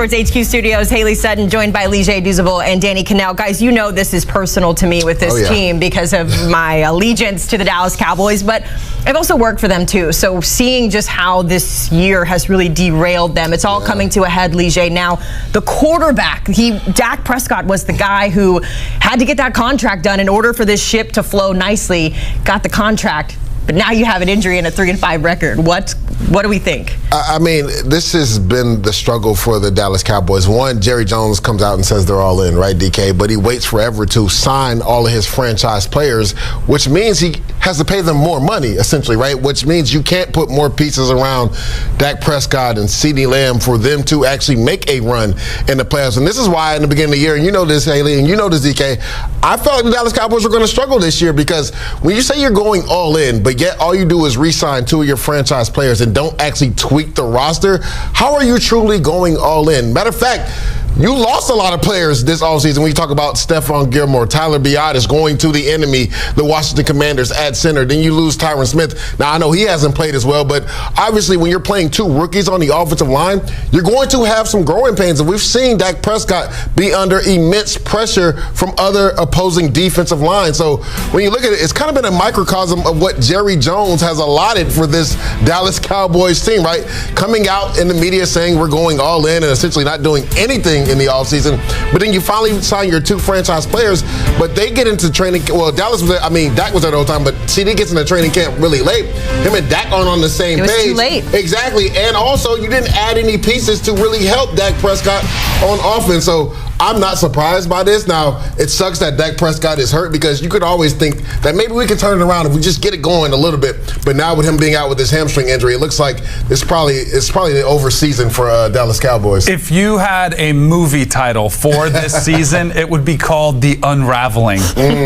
Sports HQ Studios, Haley Sutton, joined by Lige Duzable and Danny Cannell. Guys, you know this is personal to me with this team because of my allegiance to the Dallas Cowboys, but I've also worked for them too. So seeing just how this year has really derailed them, it's all coming to a head, Lige. Now, the quarterback, Dak Prescott was the guy who had to get that contract done in order for this ship to flow nicely, got the contract. But now you have an injury and a 3-5 record. What do we think? I mean, this has been the struggle for the Dallas Cowboys. One, Jerry Jones comes out and says they're all in, right, DK? But he waits forever to sign all of his franchise players, which means he has to pay them more money, essentially, right? Which means you can't put more pieces around Dak Prescott and CeeDee Lamb for them to actually make a run in the playoffs. And this is why in the beginning of the year, and you know this, Haley, and you know this, DK, I felt like the Dallas Cowboys were going to struggle this year because when you say you're going all in, but yet all you do is re-sign 2 of your franchise players and don't actually tweak the roster, how are you truly going all in? Matter of fact, you lost a lot of players this offseason when you talk about Stephon Gilmore, Tyler Biadasz going to the enemy, the Washington Commanders at center. Then you lose Tyron Smith. Now, I know he hasn't played as well, but obviously when you're playing 2 rookies on the offensive line, you're going to have some growing pains. And we've seen Dak Prescott be under immense pressure from other opposing defensive lines. So when you look at it, it's kind of been a microcosm of what Jerry Jones has allotted for this Dallas Cowboys team, right? Coming out in the media saying we're going all in and essentially not doing anything in the offseason, but then you finally sign your 2 franchise players, but they get into training. Well, Dak was there the whole time, but CD gets into training camp really late. Him and Dak aren't on the same page. It was too late. Exactly, and also you didn't add any pieces to really help Dak Prescott on offense. So I'm not surprised by this. Now, it sucks that Dak Prescott is hurt because you could always think that maybe we could turn it around if we just get it going a little bit. But now with him being out with his hamstring injury, it looks like it's probably the over season for Dallas Cowboys. If you had a movie title for this season, it would be called The Unraveling.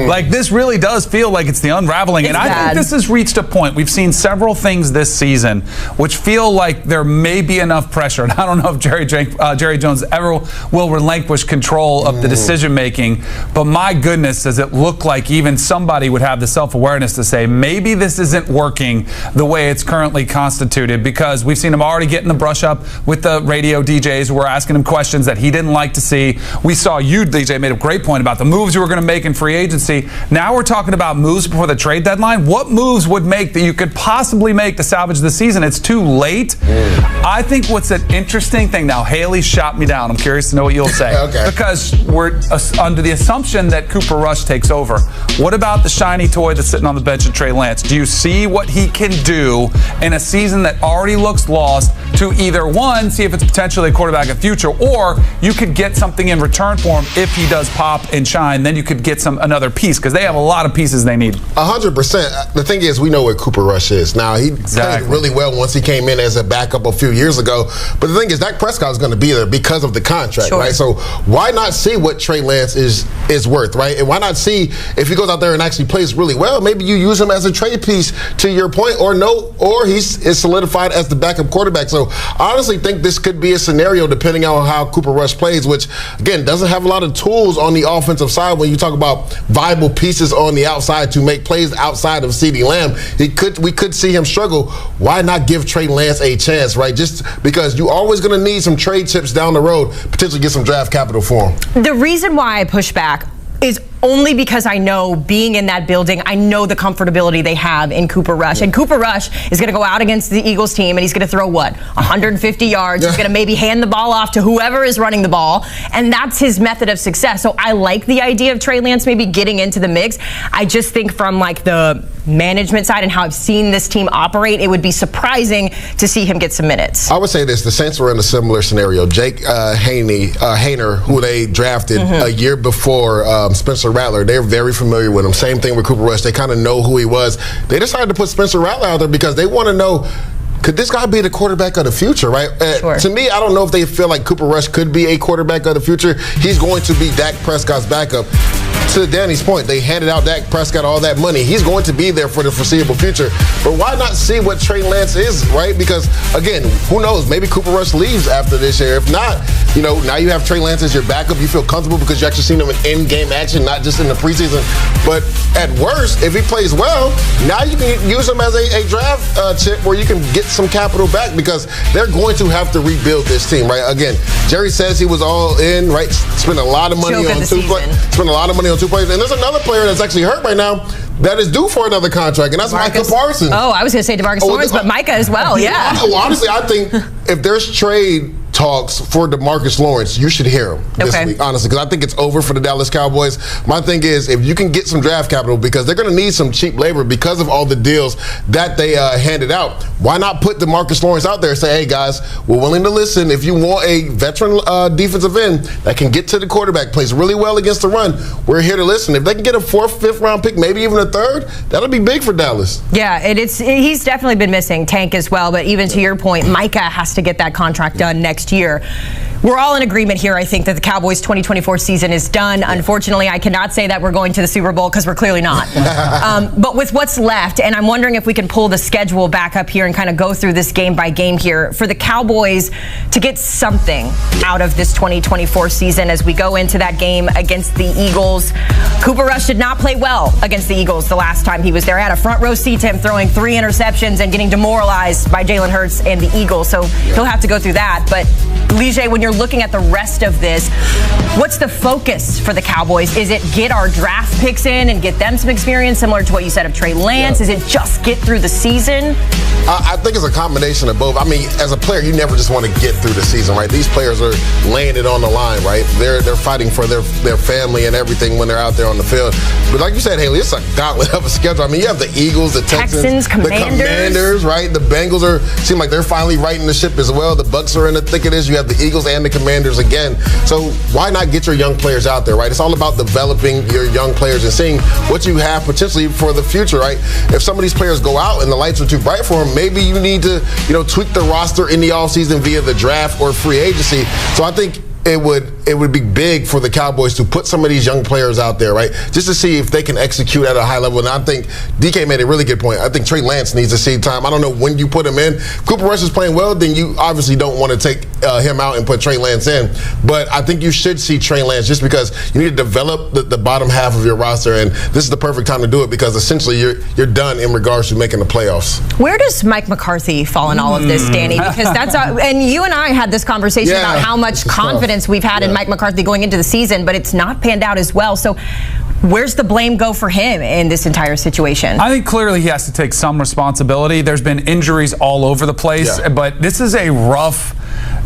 Like, this really does feel like it's The Unraveling. And I think this has reached a point. We've seen several things this season which feel like there may be enough pressure. And I don't know if Jerry Jones ever will relinquish control of the decision making, but my goodness, does it look like even somebody would have the self-awareness to say maybe this isn't working the way it's currently constituted, because we've seen him already getting the brush up with the radio DJs who were asking him questions that he didn't like to see. We saw you, DJ, made a great point about the moves you were going to make in free agency. Now we're talking about moves before the trade deadline. What moves would make that you could possibly make to salvage the season? It's too late. I think what's an interesting thing now, Haley shot me down. I'm curious to know what you'll say. Okay. Because we're under the assumption that Cooper Rush takes over. What about the shiny toy that's sitting on the bench of Trey Lance? Do you see what he can do in a season that already looks lost to either, one, see if it's potentially a quarterback of the future, or you could get something in return for him if he does pop and shine, then you could get another piece, because they have a lot of pieces they need. 100%. The thing is, we know what Cooper Rush is. Now, he played really well once he came in as a backup a few years ago, but the thing is, Dak Prescott is going to be there because of the contract, right? So why not see what Trey Lance is worth, right? And why not see if he goes out there and actually plays really well, maybe you use him as a trade piece, to your point, or he's solidified as the backup quarterback. So I honestly think this could be a scenario depending on how Cooper Rush plays, which, again, doesn't have a lot of tools on the offensive side when you talk about viable pieces on the outside to make plays outside of CeeDee Lamb. We could see him struggle. Why not give Trey Lance a chance, right? Just because you're always going to need some trade chips down the road, potentially get some draft capital for him. The reason why I push back is only because I know, being in that building, I know the comfortability they have in Cooper Rush. And Cooper Rush is going to go out against the Eagles team, and he's going to throw, 150 yards. He's going to maybe hand the ball off to whoever is running the ball, and that's his method of success. So I like the idea of Trey Lance maybe getting into the mix. I just think from the management side and how I've seen this team operate, it would be surprising to see him get some minutes. I would say this: the Saints were in a similar scenario. Jake Haener, who they drafted a year before Spencer Rattler, they're very familiar with him. Same thing with Cooper Rush. They kind of know who he was. They decided to put Spencer Rattler out there because they want to know, could this guy be the quarterback of the future, right? To me, I don't know if they feel like Cooper Rush could be a quarterback of the future. He's going to be Dak Prescott's backup. to Danny's point, they handed out Dak Prescott all that money. He's going to be there for the foreseeable future. But why not see what Trey Lance is, right? Because, again, who knows? Maybe Cooper Rush leaves after this year. If not, now you have Trey Lance as your backup. You feel comfortable because you actually seen him in in-game action, not just in the preseason. But at worst, if he plays well, now you can use him as a draft chip where you can get some capital back because they're going to have to rebuild this team, right? Again, Jerry says he was all in, right? Spent a lot of money on two players. And there's another player that's actually hurt right now that is due for another contract, and that's Micah Parsons. Oh, I was going to say DeMarcus Lawrence, but Micah as well, yeah. Well, honestly, I think if there's trade talks for DeMarcus Lawrence, you should hear him this week, honestly, because I think it's over for the Dallas Cowboys. My thing is, if you can get some draft capital, because they're going to need some cheap labor because of all the deals that they handed out, why not put DeMarcus Lawrence out there and say, hey, guys, we're willing to listen. If you want a veteran defensive end that can get to the quarterback, plays really well against the run, we're here to listen. If they can get a 4th, 5th round pick, maybe even a 3rd, that'll be big for Dallas. Yeah, he's definitely been missing Tank as well, but even to your point, Micah has to get that contract done next year. We're all in agreement here, I think, that the Cowboys' 2024 season is done. Unfortunately, I cannot say that we're going to the Super Bowl because we're clearly not. But with what's left, and I'm wondering if we can pull the schedule back up here and kind of go through this game by game here, for the Cowboys to get something out of this 2024 season as we go into that game against the Eagles. Cooper Rush did not play well against the Eagles the last time he was there. I had a front row seat to him throwing 3 interceptions and getting demoralized by Jalen Hurts and the Eagles, so he'll have to go through that. But Lige, when you're looking at the rest of this, what's the focus for the Cowboys? Is it get our draft picks in and get them some experience, similar to what you said of Trey Lance? Is it just get through the season? I think it's a combination of both. I mean, as a player, you never just want to get through the season, right? These players are laying it on the line, right? They're fighting for their family and everything when they're out there on the field. But like you said, Haley, it's a gauntlet of a schedule. I mean, you have the Eagles, the Texans, the Commanders, right? The Bengals seem like they're finally righting the ship as well. The Bucs are in the thick of this. You have the Eagles and the Commanders again. So why not get your young players out there, right? It's all about developing your young players and seeing what you have potentially for the future, right? If some of these players go out and the lights are too bright for them, maybe you need to, tweak the roster in the offseason via the draft or free agency. So I think it would be big for the Cowboys to put some of these young players out there, right? Just to see if they can execute at a high level. And I think DK made a really good point. I think Trey Lance needs to see time. I don't know when you put him in. If Cooper Rush is playing well, then you obviously don't want to take him out and put Trey Lance in. But I think you should see Trey Lance just because you need to develop the bottom half of your roster. And this is the perfect time to do it because essentially you're done in regards to making the playoffs. Where does Mike McCarthy fall in all of this, Danny? Because and you and I had this conversation about how much confidence we've had in Mike McCarthy going into the season, but it's not panned out as well. So where's the blame go for him in this entire situation? I think clearly he has to take some responsibility. There's been injuries all over the place, but this is a rough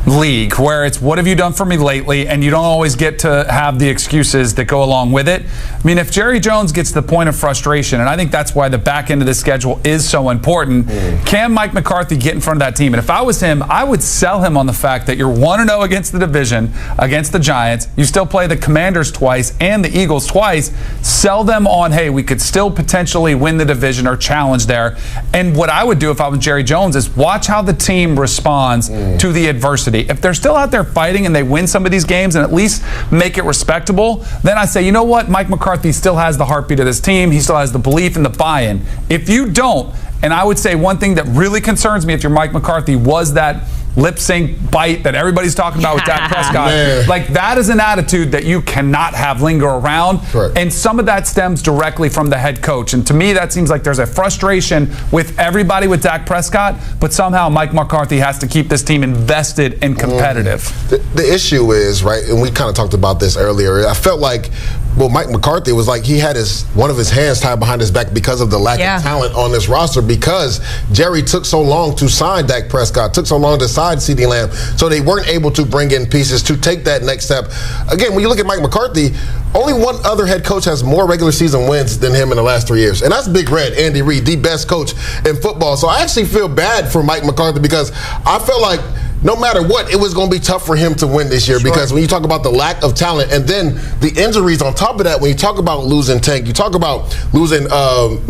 league where it's what have you done for me lately, and you don't always get to have the excuses that go along with it. I mean, if Jerry Jones gets to the point of frustration, and I think that's why the back end of the schedule is so important, can Mike McCarthy get in front of that team? And if I was him, I would sell him on the fact that you're 1-0 against the division, against the Giants. You still play the Commanders twice and the Eagles twice. Sell them on, hey, we could still potentially win the division or challenge there. And what I would do if I was Jerry Jones is watch how the team responds to the adversity. If they're still out there fighting and they win some of these games and at least make it respectable, then I say, you know what? Mike McCarthy still has the heartbeat of this team. He still has the belief and the buy-in. If you don't, and I would say one thing that really concerns me if you're Mike McCarthy was that lip sync bite that everybody's talking about with Dak Prescott. Like, that is an attitude that you cannot have linger around. Correct. And some of that stems directly from the head coach. And to me, that seems like there's a frustration with everybody with Dak Prescott, but somehow Mike McCarthy has to keep this team invested and competitive. The issue is, right, and we kind of talked about this earlier, I felt like, Mike McCarthy was like he had one of his hands tied behind his back because of the lack of talent on this roster, because Jerry took so long to sign Dak Prescott, took so long to sign CeeDee Lamb, so they weren't able to bring in pieces to take that next step. Again, when you look at Mike McCarthy, only one other head coach has more regular season wins than him in the last 3 years, and that's Big Red, Andy Reid, the best coach in football. So I actually feel bad for Mike McCarthy because I feel like no matter what, it was going to be tough for him to win this year because when you talk about the lack of talent and then the injuries on top of that, when you talk about losing Tank, you talk about losing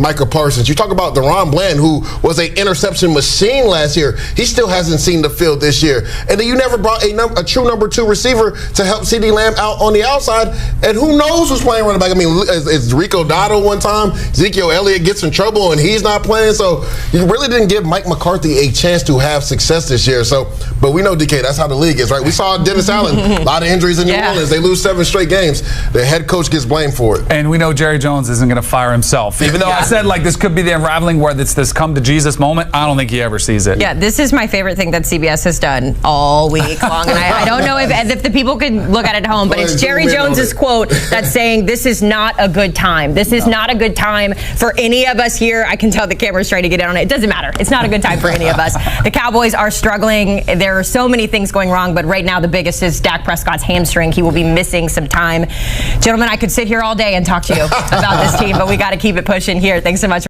Micah Parsons, you talk about DeRon Bland, who was an interception machine last year. He still hasn't seen the field this year. And then you never brought a true number 2 receiver to help CeeDee Lamb out on the outside. And who knows who's playing running back? I mean, it's Rico Dotto one time. Ezekiel Elliott gets in trouble and he's not playing. So you really didn't give Mike McCarthy a chance to have success this year. So, but we know, DK, that's how the league is, right? We saw Dennis Allen, a lot of injuries in New Orleans. They lose 7 straight games. The head coach gets blamed for it. And we know Jerry Jones isn't going to fire himself. Even though I said, like, this could be the unraveling where it's this come to Jesus moment, I don't think he ever sees it. Yeah, this is my favorite thing that CBS has done all week long. And I don't know if the people can look at it at home, but it's Jerry Jones's quote that's saying this is not a good time. This is not a good time for any of us here. I can tell the camera's trying to get in on it. It doesn't matter. It's not a good time for any of us. The Cowboys are struggling. There are so many things going wrong, but right now the biggest is Dak Prescott's hamstring. He will be missing some time. Gentlemen, I could sit here all day and talk to you about this team, but we got to keep it pushing here. Thanks so much.